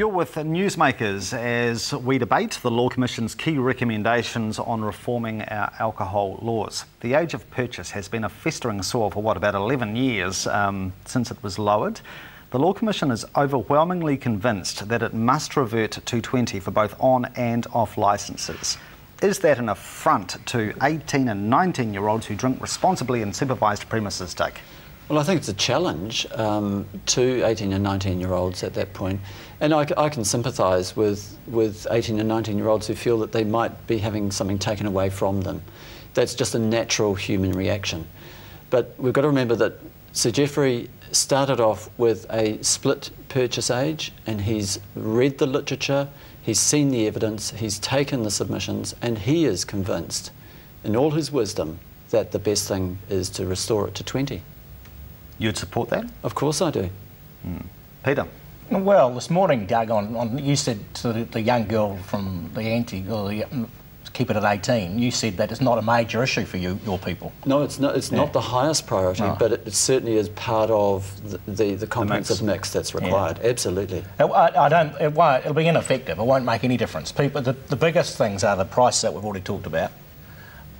You're with Newsmakers as we debate the Law Commission's key recommendations on reforming our alcohol laws. The age of purchase has been a festering sore for about 11 years since it was lowered. The Law Commission is overwhelmingly convinced that it must revert to 20 for both on and off licences. Is that an affront to 18 and 19-year-olds who drink responsibly in supervised premises, Doug? Well, I think it's a challenge to 18 and 19-year-olds at that point. And I can sympathise with 18 and 19-year-olds who feel that they might be having something taken away from them. That's just a natural human reaction. But we've got to remember that Sir Geoffrey started off with a split purchase age, and he's read the literature, he's seen the evidence, he's taken the submissions, and he is convinced, in all his wisdom, that the best thing is to restore it to 20. You'd support that? Of course I do. Peter? Well, this morning, Doug, you said to the young girl from the keep it at 18, you said that it's not a major issue for your people. No, it's not. It's not the highest priority, but it certainly is part of the comprehensive mix that's required. Yeah. Absolutely. It'll be ineffective. It won't make any difference. The biggest things are the price that we've already talked about,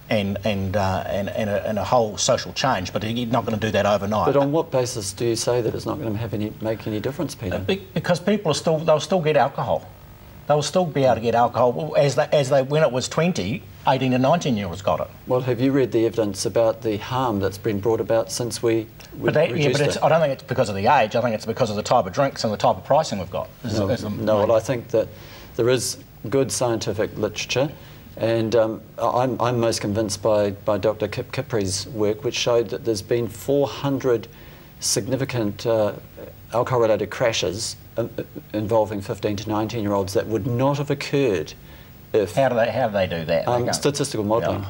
and a whole social change. But you're not going to do that overnight. But on what basis do you say that it's not going to make any difference, Peter? Because people they'll still get alcohol. They'll still be able to get alcohol when it was 20, 18 and 19-year-olds got it. Well, have you read the evidence about the harm that's been brought about since we reduced it? I don't think it's because of the age. I think it's because of the type of drinks and the type of pricing we've got. Well, I think that there is good scientific literature, and I'm most convinced by Dr. Kip Kipri's work, which showed that there's been 400 significant alcohol-related crashes involving 15 to 19-year-olds that would not have occurred if... How do they do that? Statistical modelling.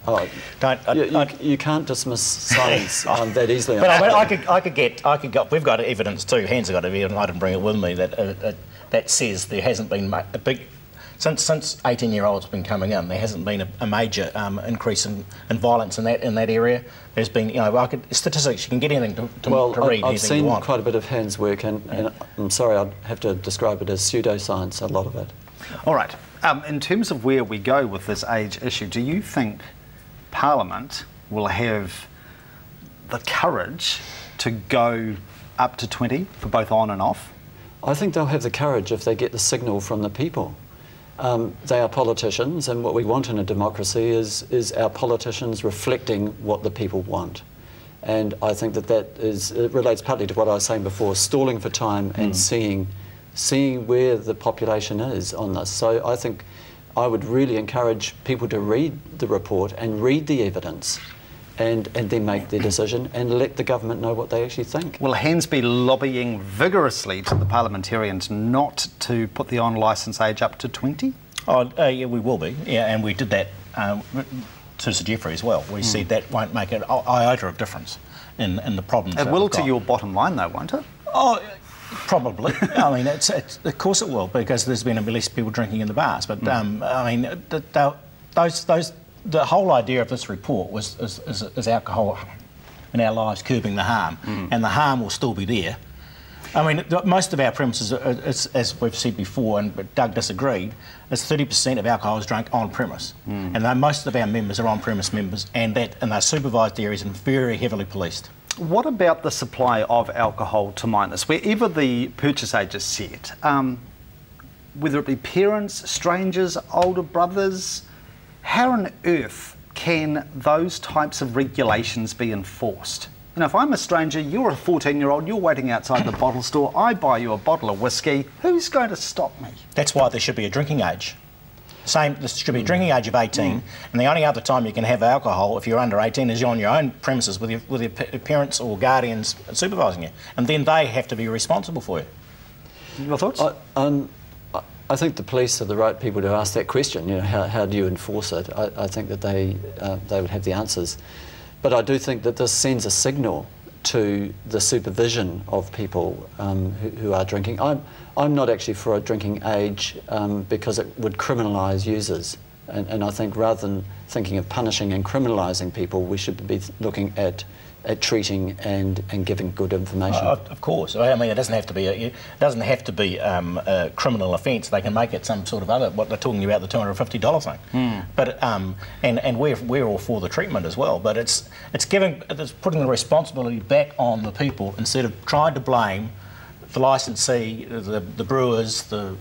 Oh, yeah. You can't dismiss science that easily. But I could get. We've got evidence too. Hans has got evidence. I didn't bring it with me that says there hasn't been a big. Since 18-year-olds have been coming in, there hasn't been a major increase in violence in that area. There's been, statistics. You can get anything to read. I've seen quite a bit of Hans' work, and I'm sorry, I'd have to describe it as pseudoscience. A lot of it. All right. In terms of where we go with this age issue, do you think Parliament will have the courage to go up to 20 for both on and off? I think they'll have the courage if they get the signal from the people. They are politicians, and what we want in a democracy is our politicians reflecting what the people want. And I think it relates partly to what I was saying before, stalling for time and seeing where the population is on this. So I think I would really encourage people to read the report and read the evidence and then make their decision and let the government know what they actually think. Will Hans be lobbying vigorously to the parliamentarians not to put the on licence age up to 20? Yeah, we will be. Yeah, and we did that to Sir Geoffrey as well. We said that won't make an iota of difference in the problems. It will to your bottom line, though, won't it? Oh, probably. I mean, of course it will, because there's been less people drinking in the bars. But I mean, the whole idea of this report is alcohol in our lives curbing the harm, and the harm will still be there. I mean, most of our premises, as we've said before, and Doug disagreed, is 30% of alcohol is drunk on premise, and most of our members are on premise members, and they're supervised areas and very heavily policed. What about the supply of alcohol to minors? Wherever the purchase age is set, whether it be parents, strangers, older brothers, how on earth can those types of regulations be enforced? You know, if I'm a stranger, you're a 14-year-old, you're waiting outside the bottle store, I buy you a bottle of whiskey, who's going to stop me? That's why there should be a drinking age. There should be a drinking age of 18, and the only other time you can have alcohol if you're under 18 is on your own premises with your parents or guardians supervising you, and then they have to be responsible for you. Your thoughts? I think the police are the right people to ask that question. You know, how do you enforce it? I think that they would have the answers. But I do think that this sends a signal to the supervision of people who are drinking. I'm not actually for a drinking age because it would criminalise users. And I think rather than thinking of punishing and criminalising people, we should be looking at at treating and giving good information. Of course. I mean, it doesn't have to be a criminal offence. They can make it some sort of other, what they're talking about, the $250 thing. But and we're all for the treatment as well. But it's putting the responsibility back on the people instead of trying to blame the licensee, the brewers, the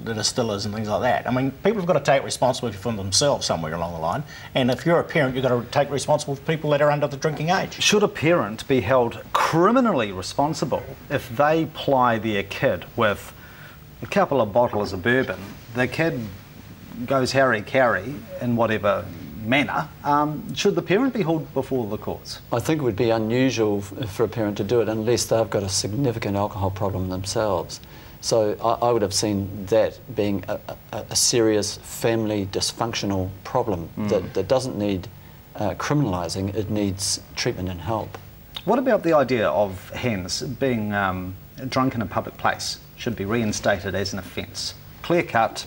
distillers and things like that. I mean, people have got to take responsibility for themselves somewhere along the line. And if you're a parent, you've got to take responsibility for people that are under the drinking age. Should a parent be held criminally responsible if they ply their kid with a couple of bottles of bourbon? The kid goes harry-carry in whatever manner. Should the parent be held before the courts? I think it would be unusual for a parent to do it unless they've got a significant alcohol problem themselves. So I would have seen that being a serious family dysfunctional problem that doesn't need criminalising, it needs treatment and help. What about the idea of hens being drunk in a public place should be reinstated as an offence? Clear cut.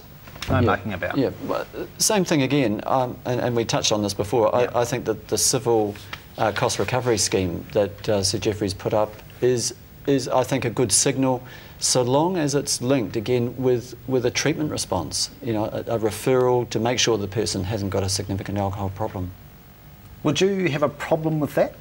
No mucking about. Yeah, well, same thing again, and we touched on this before. I think that the civil cost recovery scheme that Sir Geoffrey's put up is I think a good signal, so long as it's linked again with a treatment response. You know, a referral to make sure the person hasn't got a significant alcohol problem. Would you have a problem with that?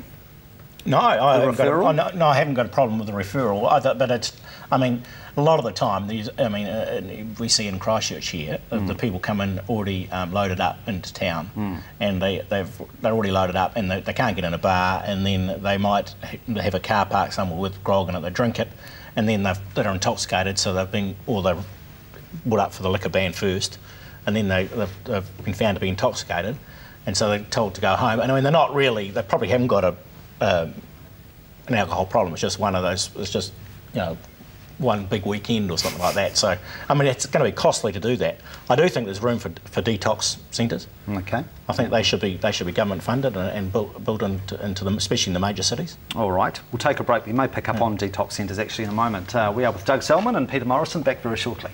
No, I haven't got a problem with the referral either, but it's, I mean, a lot of the time, we see in Christchurch here, the people come in already loaded up into town, and they're already loaded up, and they can't get in a bar, and then they might have a car park somewhere with grog in it, they drink it, and then they're intoxicated, so they're brought up for the liquor ban first, and then they've been found to be intoxicated, and so they're told to go home. And I mean, they probably haven't got an alcohol problem. It's just one of those. It's just, you know, one big weekend or something like that. So I mean, it's going to be costly to do that. I do think there's room for detox centres. Okay. I think they should be government funded and built into them, especially in the major cities. All right. We'll take a break. We may pick up on detox centres actually in a moment. We are with Doug Sellman and Peter Morrison. Back very shortly.